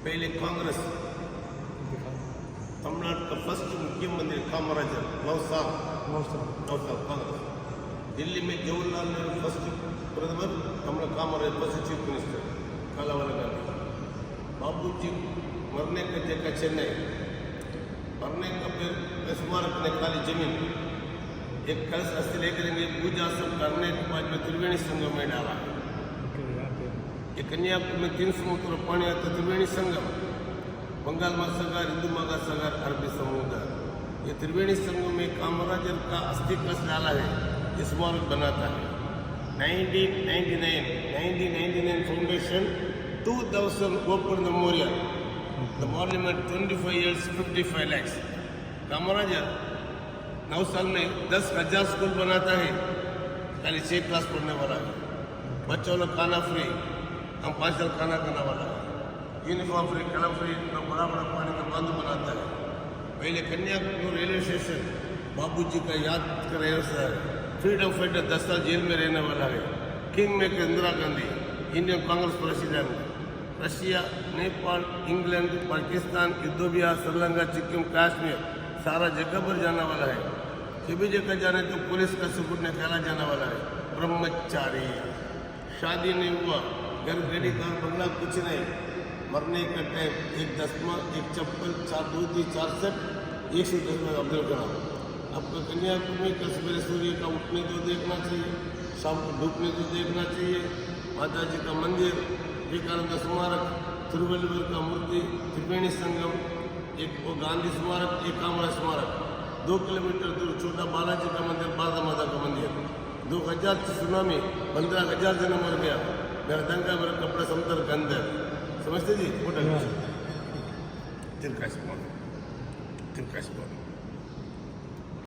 पहले कांग्रेस तमिलनाडु का फर्स्ट मुख्यमंत्री कामराजर 9 साल कांग्रेस। दिल्ली में जवाहरलाल नेहरू फर्स्ट प्रथम Tamil Kamarajar first chief minister कालावाला गांधी। बाबूजी मरने का जगह चेन्नई, मरने का फिर स्मारक ने खाली जमीन एक कलश अस्थि लेकर पूजा सब करने के बाद में त्रिवेणी संगम में डाला। ये कन्याकुमारी में 3 समुद्र पानी आता त्रिवेणी संगम, बंगाल महासागर, हिंदू महासागर, अरबी समुद्र। ये त्रिवेणी संगम में कामराजर का अस्थि कलश डाला है, स्मारक बनाता है। 1999 foundation 2000 opened the memorial. The monument 25 years 55 lakhs. Kamarajar 9 साल में 10,000 स्कूल बनाता है, खाली 6 क्लास पढ़ने वाला है। बच्चों लोग खाना फ्री, हम 5 साल खाना खाने वाला है। यूनिफॉर्म फ्री, कलम फ्री, बड़ा बड़ा पानी का बांध बनाता है। पहले कन्याकुमारी रेलवे स्टेशन बाबूजी का याद कर रहे हैं। फ्रीडम फाइटर 10 साल जेल में रहने वाला है। King maker Indira Gandhi, Indian Congress president. Russia, Nepal, England, Pakistan, Ethiopia, Sri Lanka, Sikkim, Kashmir, सारा जगह पर जाने वाला है। सभी जगह जाने तो पुलिस का सबूत निकाला जाने वाला है। ब्रह्मचारी, शादी नहीं हुआ, घर गाड़ी कार बंगला कुछ नहीं। मरने का टाइम 1 दसमा, 1 चप्पल, 4 धोती, 4 सेट, 110 में अब्दुल कलाम। आपको कन्याकुमारी का सवेरे सूर्य का उठने तो देखना चाहिए, शाम को डूबने तो देखना चाहिए। माता जी का मंदिर, विवेकानंद स्मारक, तिरुवल्लुवर का मूर्ति, त्रिवेणी संगम, एक वो गांधी स्मारक, एक कामराज स्मारक। 2 किलोमीटर दूर छोटा बालाजी का मंदिर, बाधा माता का मंदिर। 2000 की सुनामी, 15,000 जन मर गया। मेरा दंगा, मेरा कपड़ा समतल के अंदर, समझते जी? तिरका स्मारक।